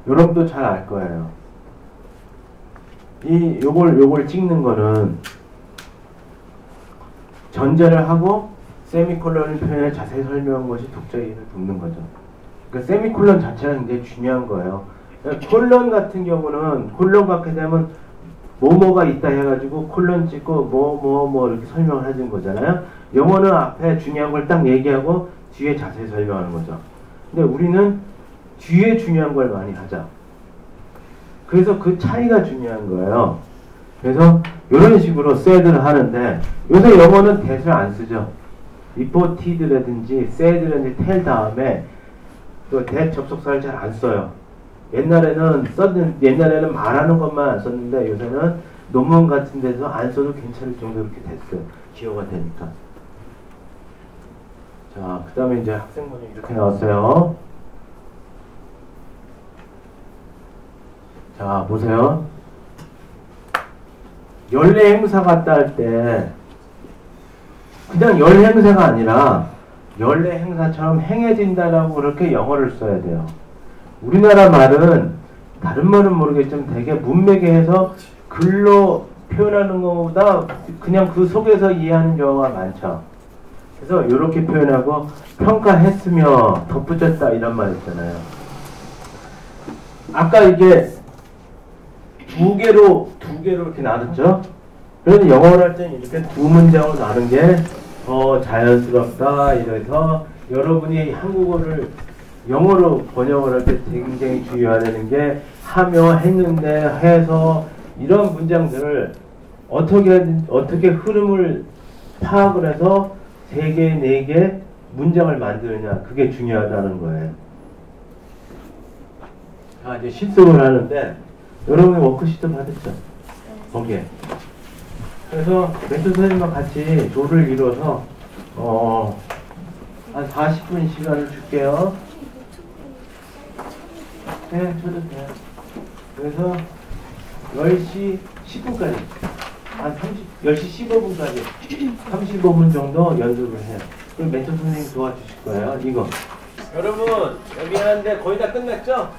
B: 여러분도 잘 알 거예요. 요걸 찍는 거는 전제를 하고 세미콜론을 표현해 자세히 설명한 것이 독자의 이해를 돕는 거죠. 그러니까 세미콜론 자체가 굉장히 중요한 거예요. 그러니까 콜론 같은 경우는 콜론 갖게 되면 뭐뭐가 있다 해가지고 콜론 찍고 뭐 이렇게 설명을 해준 거잖아요. 영어는 앞에 중요한 걸 딱 얘기하고 뒤에 자세히 설명하는 거죠. 근데 우리는 뒤에 중요한 걸 많이 하자. 그래서 그 차이가 중요한 거예요. 그래서 이런 식으로 said를 하는데 요새 영어는 that을 안 쓰죠. reported라든지 said라든지 tell 다음에 그 that 접속사를 잘 안 써요. 옛날에는 말하는 것만 안 썼는데 요새는 논문 같은 데서 안 써도 괜찮을 정도로 이렇게 됐어요. 기여가 되니까. 자, 그 다음에 이제 학생문이 이렇게 나왔어요. 자, 보세요. 연례 행사 갔다 할 때 그냥 연례 행사가 아니라 연례 행사처럼 행해진다라고 그렇게 영어를 써야 돼요. 우리나라 말은 다른 말은 모르겠지만 되게 문맥에 해서 글로 표현하는 것보다 그냥 그 속에서 이해하는 경우가 많죠. 그래서 이렇게 표현하고 평가했으며 덧붙였다 이런 말 있잖아요. 아까 이게 두 개로 이렇게 나눴죠. 그래서 영어를 할 때는 이렇게 두 문장으로 나눈 게 더 자연스럽다. 이래서 여러분이 한국어를 영어로 번역을 할 때 굉장히 중요하다는 게 하며 했는데 해서 이런 문장들을 어떻게 흐름을 파악을 해서 3개, 4개 문장을 만드느냐 그게 중요하다는 거예요. 자, 이제 실습을 하는데 여러분이 워크시트 받았죠? 거기에. 그래서 멘토 선생님과 같이 조를 이뤄서 한 40분 시간을 줄게요. 네, 줘도 돼요. 그래서 10시 10분까지 한 10시 15분까지 35분 정도 연습을 해요. 그럼 멘토 선생님 도와주실 거예요. 이거. 여러분, 미안한데 거의 다 끝났죠?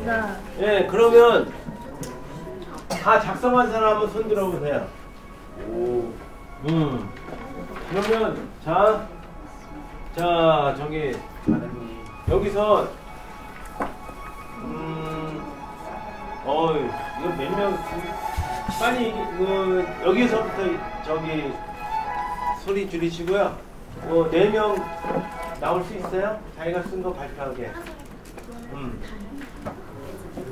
B: 네. 예, 그러면 다 작성한 사람 한번 손 들어보세요. 그러면 자 저기 여기서 이거 몇 명 빨리 여기서부터 저기 소리 줄이시고요. 4명 나올 수 있어요? 자기가 쓴 거 발표하게.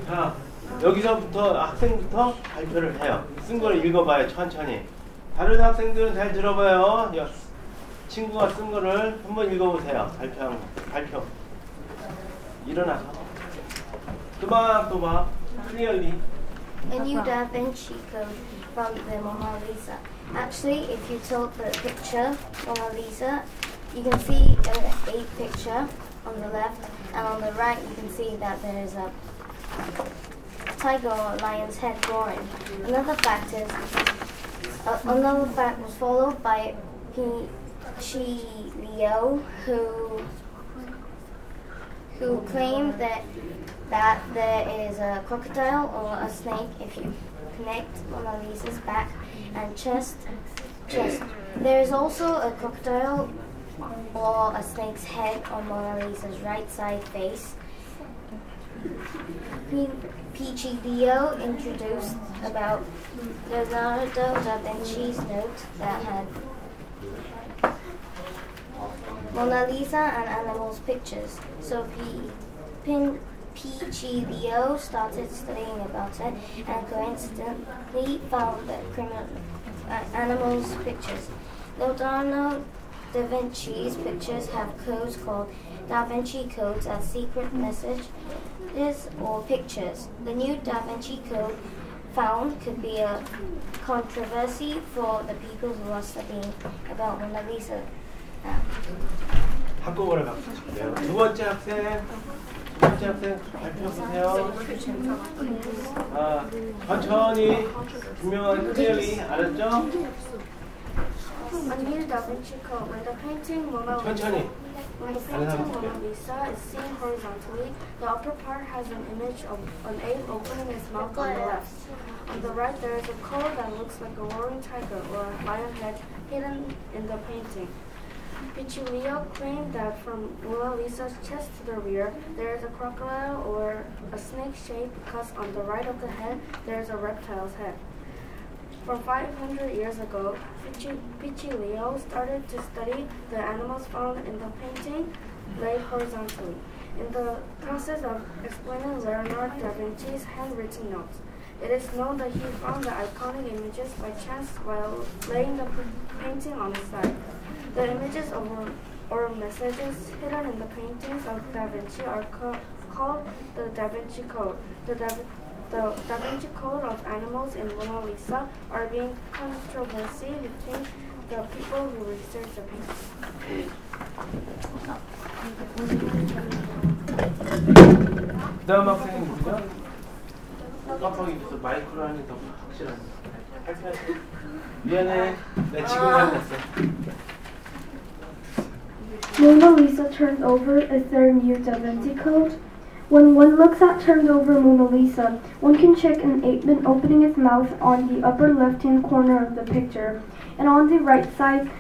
B: 자, 여기서부터 학생부터 발표를 해요. 쓴 걸 읽어봐요. 천천히. 다른 학생들은 잘 들어봐요. 친구가 쓴 거를 한번 읽어보세요. 발표. 일어나서 또 봐. Clearly.
D: A new Da Vinci Code from the Mona Lisa. Actually, if you tilt the picture Mona Lisa, you can see a picture on the left, and on the right you can see that there is a tiger or lion's head roaring. Another fact was followed by Pichi Liu, who claimed that there is a crocodile or a snake if you connect Mona Lisa's back and chest. There is also a crocodile or a snake's head on Mona Lisa's right side face. Pichi Liu introduced about Leonardo da Vinci's note that had Mona Lisa and animals pictures. So Pichi Liu started studying about it and coincidentally found the animals pictures. Leonardo da Vinci's pictures have codes called Da Vinci codes as secret messages or pictures. The new Da Vinci code found could be a controversy for the people who are studying about Mona Lisa.
B: 한꺼번에 박수 주세요. 두 번째 학생 발표 보세요. 천천히 분명하게 clearly 알았죠?
D: A new Da Vinci code. When the painting Mona Lisa is seen horizontally, the upper part has an image of an ape opening its mouth on the left. On the right, there is a code that looks like a roaring tiger or a lion head hidden in the painting. Pichi Liu claimed that from Mona Lisa's chest to the rear, there is a crocodile or a snake shape because on the right of the head, there is a reptile's head. From 500 years ago, Pichi Liu started to study the animals found in the painting laid horizontally, in the process of explaining Leonardo da Vinci's handwritten notes. It is known that he found the iconic images by chance while laying the painting on his side. The images or messages hidden in the paintings of Da Vinci are called the Da Vinci Code. The Da Vinci Code of animals in Mona Lisa are being controversy between the people who research the painting.
B: 다음 학생이 누구죠? 깜빡이 있어서 마이크로 하니 더 확실하네. 미안해. 나 지금 알았어.
E: Mona Lisa turned over is there a new Da Vinci Code? When one looks at turned over Mona Lisa, one can check an ape-man opening its mouth on the upper left-hand corner of the picture, and on the right side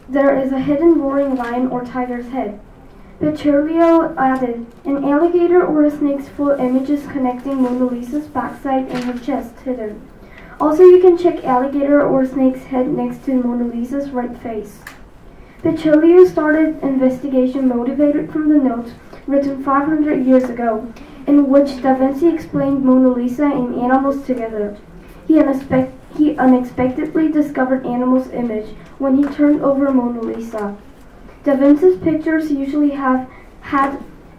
E: there is a hidden roaring lion or tiger's head. Petrilio added, an alligator or a snake's full images connecting Mona Lisa's backside and her chest hidden. Also you can check alligator or snake's head next to Mona Lisa's right face. Petrilio started investigation motivated from the notes written 500 years ago, in which Da Vinci explained Mona Lisa and animals together. He unexpectedly discovered animals' image when he turned over Mona Lisa. Da Vinci's pictures usually had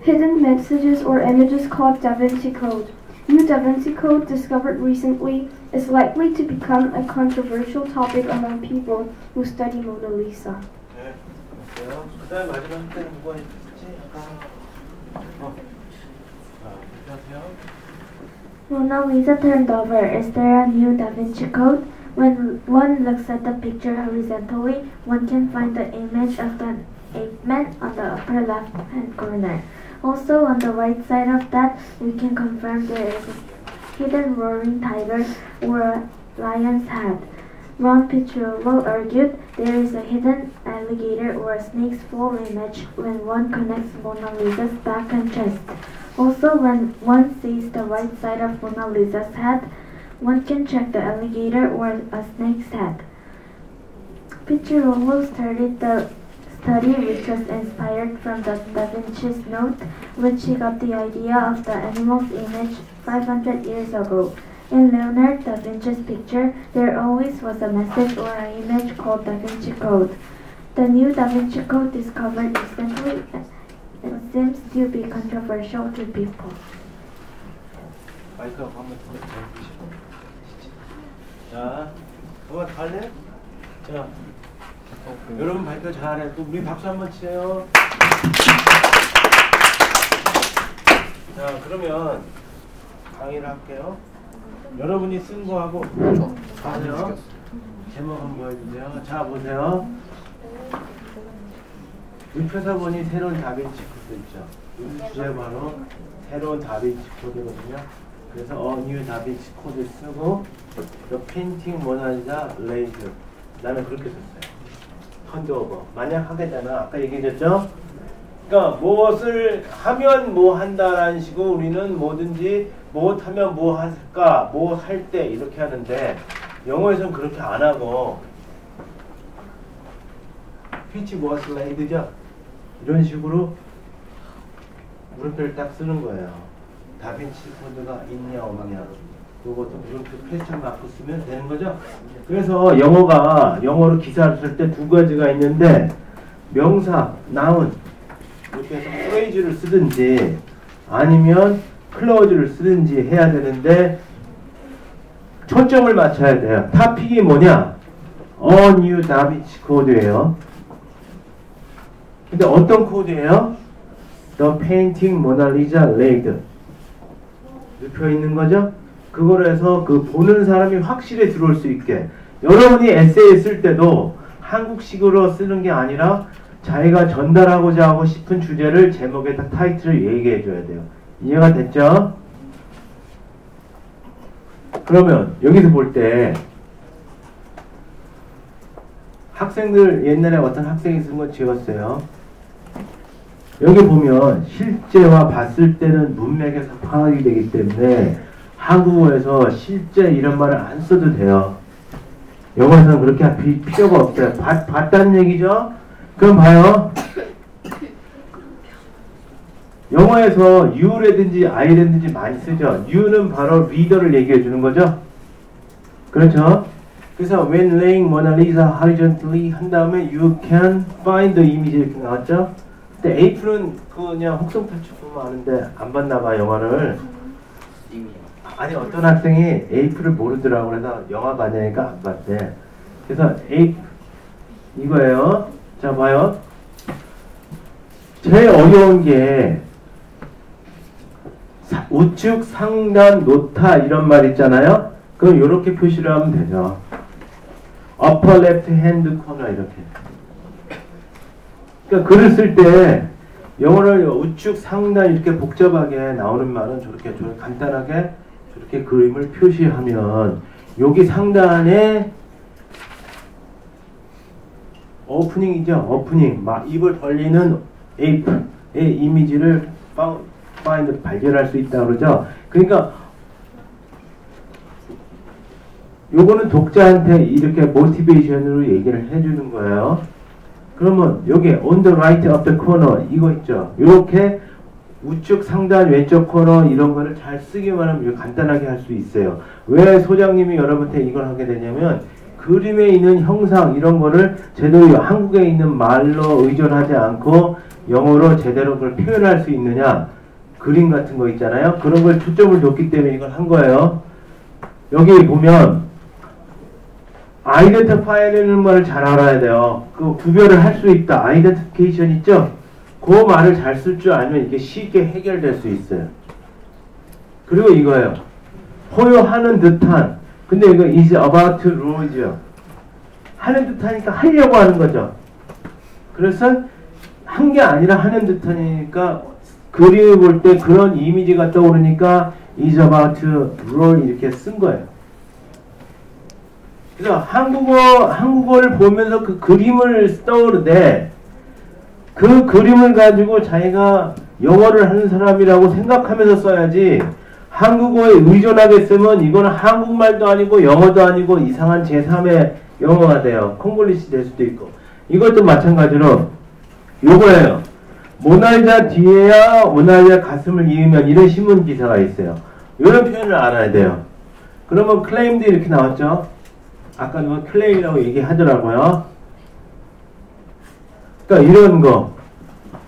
E: hidden messages or images called Da Vinci Code. New Da Vinci Code discovered recently is likely to become a controversial topic among people who study Mona Lisa.
B: 그다음 마지막 학생 누가 있지?
F: Mona Lisa turned over. Is there a new Da Vinci Code? When one looks at the picture horizontally, one can find the image of the ape-man on the upper left-hand corner. Also, on the right side of that, we can confirm there is a hidden roaring tiger or a lion's head. Ron Petrillo argued there is a hidden alligator or a snake's full image when one connects Mona Lisa's back and chest. Also, when one sees the right side of Mona Lisa's head, one can check the alligator or a snake's head. Petrillo started the study which was inspired from the Da Vinci's note, which he got the idea of the animal's image 500 years ago. In Leonardo da Vinci's picture, there always was a message or an image called Da Vinci Code. The new Da Vinci Code discovered recently seems to be controversial to people.
B: 마이크 한번 더 주시고. 자, 한번 더 할래? 자, 여러분 발표 잘해. 또 우리 박수 한번 치세요. 자, 그러면 강의를 할게요. 여러분이 쓴 거하고 보세요. 제목 한번 보여주세요. 자, 보세요. 이 표사본이 새로운 다빈치 코드 있죠. 이 주제 바로 새로운 다빈치 코드거든요. 그래서 new 다빈치 코드 쓰고 The painting Mona Lisa laid. 나는 그렇게 썼어요. 턴드오버. 만약 하게 되면 아까 얘기해줬죠? 그러니까 무엇을 하면 뭐 한다라는 식으로 우리는 뭐든지 무엇하면 뭐 할까, 뭐 할 때 이렇게 하는데 영어에서는 그렇게 안 하고 which was laid죠? 이런 식으로 물음표를 딱 쓰는 거예요. 다빈치 코드가 있냐 없냐. 요것도 물음표 퀘스천 마크 쓰면 되는 거죠. 그래서 영어로 기사를 쓸 때 두 가지가 있는데 명사, noun 이렇게 해서 phrase를 쓰든지 아니면 clause를 쓰든지 해야 되는데 초점을 맞춰야 돼요. 토픽이 뭐냐? new 다빈치 코드예요. 근데 어떤 코드예요? The painting Mona Lisa laid. 눕혀 있는 거죠? 그걸 해서 그 보는 사람이 확실히 들어올 수 있게. 여러분이 에세이 쓸 때도 한국식으로 쓰는 게 아니라 자기가 전달하고자 하고 싶은 주제를 제목에다 타이틀을 얘기해 줘야 돼요. 이해가 됐죠? 그러면 여기서 볼 때 학생들 옛날에 어떤 학생이 쓴 거 지웠어요. 여기 보면 실제와 봤을 때는 문맥에서 파악이 되기 때문에 한국어에서 실제 이런 말을 안 써도 돼요. 영어에서는 그렇게 할 필요가 없어요. 봤다는 얘기죠? 그럼 봐요. 영어에서 you라든지 I라든지 많이 쓰죠. you는 바로 reader를 얘기해 주는 거죠. 그렇죠? 그래서 when laying Mona Lisa horizontally 한 다음에 you can find the image 이렇게 나왔죠. 근데 에이프는 그냥 혹성탈출 보면 아는데 안 봤나 봐 영화를. 아니 어떤 학생이 에이프를 모르더라고. 그래서 영화가 아니니까 안 봤대. 그래서 에이프 이거예요. 자 봐요. 제일 어려운 게 우측 상단 노타 이런 말 있잖아요. 그럼 이렇게 표시를 하면 되죠. upper left hand corner 이렇게. 그러니까 글을 쓸 때 영어를 우측 상단 이렇게 복잡하게 나오는 말은 저렇게 간단하게 저렇게 그림을 표시하면 여기 상단에 오프닝이죠. 오프닝 막 입을 벌리는 에이프의 이미지를 발견할 수 있다 그러죠. 그러니까 요거는 독자한테 이렇게 모티베이션으로 얘기를 해주는 거예요. 그러면 여기 on the right of the corner 이거 있죠. 이렇게 우측 상단 왼쪽 코너 이런 거를 잘 쓰기만 하면 간단하게 할 수 있어요. 왜 소장님이 여러분한테 이걸 하게 되냐면 그림에 있는 형상 이런 거를 제대로 한국에 있는 말로 의존하지 않고 영어로 제대로 그걸 표현할 수 있느냐. 그림 같은 거 있잖아요. 그런 걸 초점을 뒀기 때문에 이걸 한 거예요. 여기 보면 identify라는 말을 잘 알아야 돼요. 그 구별을 할 수 있다. identification 있죠? 그 말을 잘 쓸 줄 알면 이게 쉽게 해결될 수 있어요. 그리고 이거예요. 포효하는 듯한. 근데 이거 is about to ro죠. 하는 듯하니까 하려고 하는 거죠. 그래서 한 게 아니라 하는 듯하니까 그림을 볼 때 그런 이미지가 떠오르니까 is about to roll 이렇게 쓴 거예요. 그래서 한국어를 보면서 그 그림을 떠오르되 그 그림을 가지고 자기가 영어를 하는 사람이라고 생각하면서 써야지 한국어에 의존하게 쓰면 이거는 한국말도 아니고 영어도 아니고 이상한 제3의 영어가 돼요. 콩글리시 될 수도 있고. 이것도 마찬가지로 요거예요. 모나리자 뒤에야 모나리자 가슴을 이으면 이런 신문 기사가 있어요. 이런 표현을 알아야 돼요. 그러면 클레임도 이렇게 나왔죠. 아까 누가 클레임이라고 얘기하더라고요. 그러니까 이런 거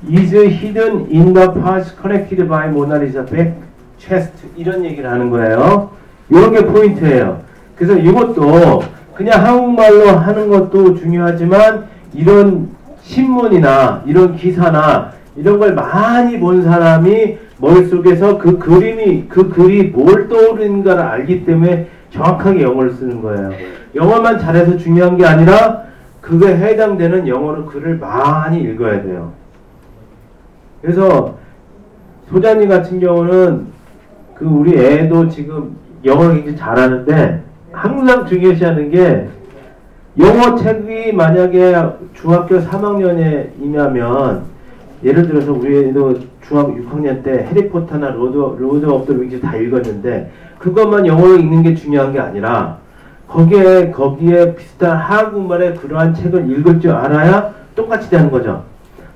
B: is hidden in the parts connected by Mona Lisa back chest 이런 얘기를 하는 거예요. 이런 게 포인트예요. 그래서 이것도 그냥 한국말로 하는 것도 중요하지만 이런 신문이나 이런 기사나 이런 걸 많이 본 사람이 머릿속에서 그 글이 뭘 떠오르는가를 알기 때문에 정확하게 영어를 쓰는 거예요. 영어만 잘해서 중요한 게 아니라 그거에 해당되는 영어로 글을 많이 읽어야 돼요. 그래서 소장님 같은 경우는 그 우리 애도 지금 영어를 굉장히 잘하는데 항상 중요시하는 게 영어 책이 만약에 중학교 3학년이면 예를 들어서 우리 애도 중학교 6학년 때 해리포터나 로드 오브 더 링스 다 읽었는데 그것만 영어로 읽는 게 중요한 게 아니라 거기에 비슷한 한국말의 그러한 책을 읽을 줄 알아야 똑같이 되는 거죠.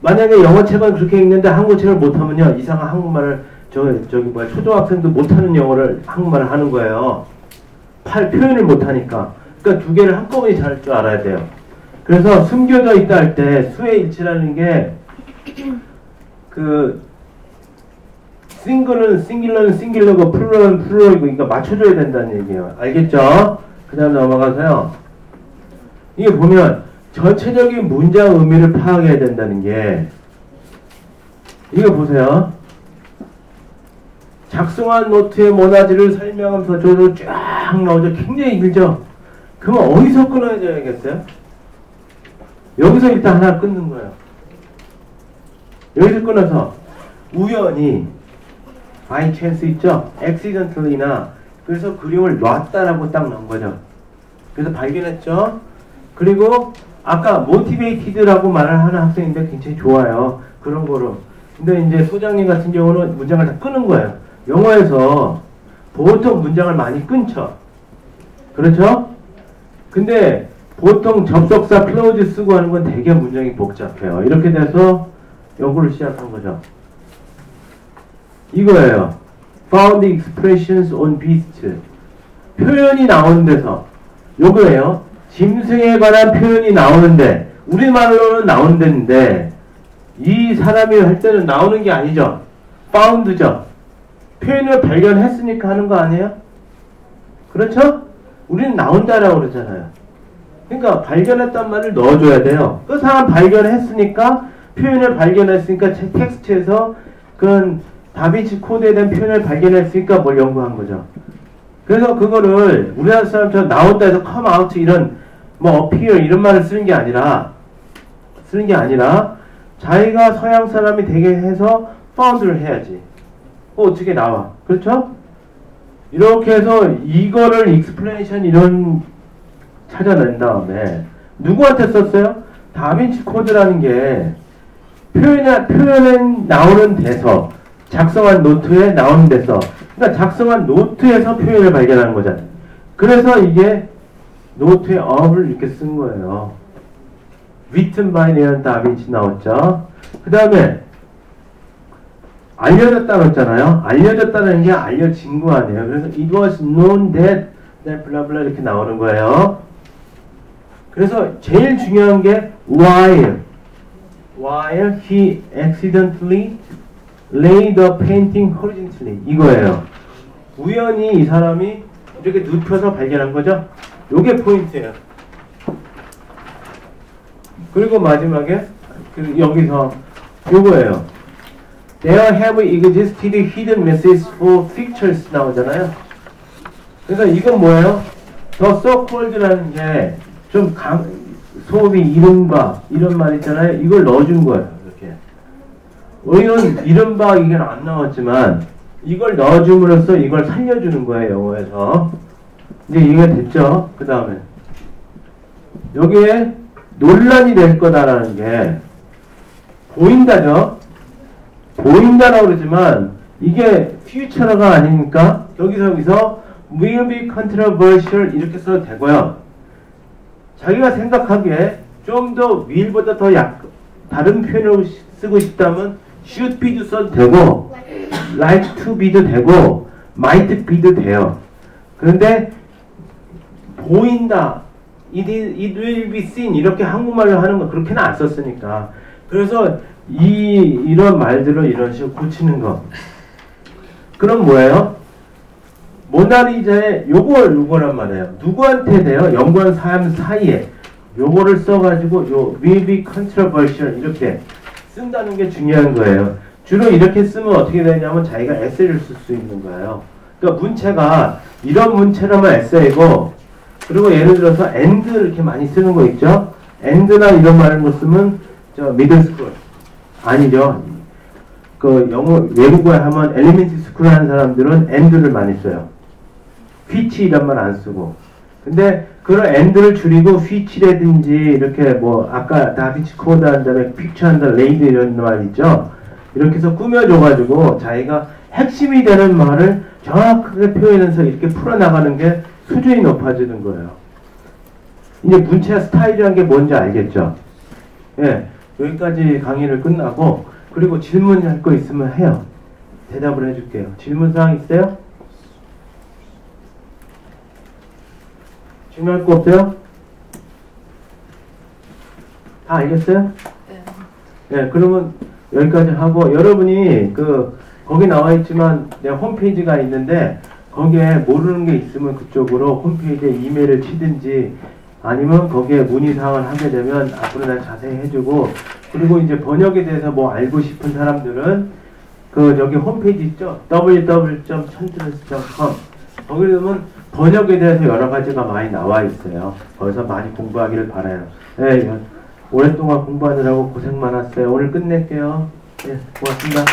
B: 만약에 영어 책은 그렇게 읽는데 한국 책을 못하면요 이상한 한국말을 초등학생도 못하는 영어를 한국말을 하는 거예요. 표현을 못하니까. 그러니까 두 개를 한꺼번에 잘 줄 알아야 돼요. 그래서 숨겨져 있다 할 때 수의 일치라는 게 그 싱글은 싱길러고 플루럴은 플루럴이고 그러니까 맞춰줘야 된다는 얘기예요. 알겠죠? 그 다음 넘어가서요. 이게 보면 전체적인 문장 의미를 파악해야 된다는 게 이거 보세요. 작성한 노트의 모나지를 설명하면서 저도 쫙 나오죠. 굉장히 길죠? 그러면 어디서 끊어야겠어요? 여기서 일단 하나 끊는 거예요. 여기서 끊어서 우연히 by chance 있죠? accidentally나 그래서 그림을 놨다라고 딱 넣은 거죠. 그래서 발견했죠? 그리고 아까 motivated라고 말을 하는 학생인데 굉장히 좋아요. 그런 거로. 근데 이제 소장님 같은 경우는 문장을 다 끄는 거예요. 영어에서 보통 문장을 많이 끊죠. 그렇죠? 근데 보통 접속사 클로즈 쓰고 하는 건 되게 문장이 복잡해요. 이렇게 돼서 영어를 시작한 거죠. 이거예요. Found expressions on beast. 표현이 나오는 데서 요거예요. 짐승에 관한 표현이 나오는데 우리말로는 나오는 데인데 이 사람이 할 때는 나오는 게 아니죠. found죠. 표현을 발견했으니까 하는 거 아니에요? 그렇죠? 우리는 나온다라고 그러잖아요. 그러니까 발견했단 말을 넣어줘야 돼요. 그 사람 발견했으니까 표현을 발견했으니까 텍스트에서 그런 다빈치 코드에 대한 표현을 발견했으니까 뭘 연구한 거죠. 그래서 그거를 우리나라 사람처럼 나온다 해서 come out 이런 appear 이런 말을 쓰는 게 아니라 자기가 서양 사람이 되게 해서 found를 해야지. 어떻게 나와. 그렇죠? 이렇게 해서 이거를 explanation 이런 찾아낸 다음에 누구한테 썼어요? 다빈치 코드라는 게 표현에 나오는 데서 작성한 노트에 나오는 데서 그러니까 작성한 노트에서 표현을 발견하는 거잖아요. 그래서 이게 노트의 of를 이렇게 쓴 거예요. written by 레온 다빈치 나왔죠. 그 다음에 알려졌다고 했잖아요. 알려졌다는 게 알려진 거 아니에요. 그래서 it was known that 블라블라 이렇게 나오는 거예요. 그래서 제일 중요한 게 while he accidentally laid the painting horizontally 이거예요. 우연히 이 사람이 이렇게 눕혀서 발견한 거죠. 요게 포인트예요. 그리고 마지막에 여기서 요거예요. There have existed hidden messages for pictures 나오잖아요. 그래서 이건 뭐예요? The so-called라는 게 좀 소위 이른바 이런 말 있잖아요. 이걸 넣어준 거예요. 이렇게. 우리는 이른바 이게 안 나왔지만 이걸 넣어줌으로써 이걸 살려주는 거예요. 영어에서. 이제 이해가 됐죠? 그 다음에 여기에 논란이 될 거다라는 게 보인다죠? 보인다라고 그러지만 이게 future가 아니니까 여기서 will be controversial 이렇게 써도 되고요. 자기가 생각하기에 좀 더 will보다 더 다른 표현을 쓰고 싶다면 should be도 써도 되고 like to be도 되고 might be도 돼요. 그런데 보인다 it will be seen 이렇게 한국말로 하는 거 그렇게는 안 썼으니까 그래서 이런 말들을 이런 식으로 고치는 거. 그럼 뭐예요? 모나리자의 요거란 말이에요. 누구한테 돼요? 연구한 사람 사이에 요거를 써가지고 요 will be controversial 이렇게 쓴다는 게 중요한 거예요. 주로 이렇게 쓰면 어떻게 되냐면 자기가 에세이를 쓸 수 있는 거예요. 그러니까 문체가 이런 문체라면 에세이고, 그리고 예를 들어서 and 이렇게 많이 쓰는 거 있죠? and나 이런 말을 쓰면 저 middle school 아니죠. 그 영어 외국어에 하면 elementary school 하는 사람들은 and를 많이 써요. which 이란 말 안 쓰고. 근데 그런 and를 줄이고 which라든지 이렇게 뭐 아까 다비치 코드 한 다음에 picture 한 다음에 laid 이런 말 있죠. 이렇게 해서 꾸며줘가지고 자기가 핵심이 되는 말을 정확하게 표현해서 이렇게 풀어나가는 게 수준이 높아지는 거예요. 이제 문체 스타일이라는 게 뭔지 알겠죠? 예, 여기까지 강의를 끝나고, 그리고 질문할 거 있으면 해요. 대답을 해줄게요. 질문사항 있어요? 질문할 거 없어요? 다 알겠어요?
C: 네.
B: 예, 그러면 여기까지 하고, 여러분이 거기 나와 있지만 내 홈페이지가 있는데 거기에 모르는 게 있으면 그쪽으로 홈페이지에 이메일을 치든지 아니면 거기에 문의사항을 하게 되면 앞으로 내가 자세히 해주고, 그리고 이제 번역에 대해서 뭐 알고 싶은 사람들은 저기 홈페이지 있죠? www.chantress.com 거기 보면 번역에 대해서 여러 가지가 많이 나와 있어요. 거기서 많이 공부하기를 바라요. 네, 오랫동안 공부하느라고 고생 많았어요. 오늘 끝낼게요. 네, 고맙습니다.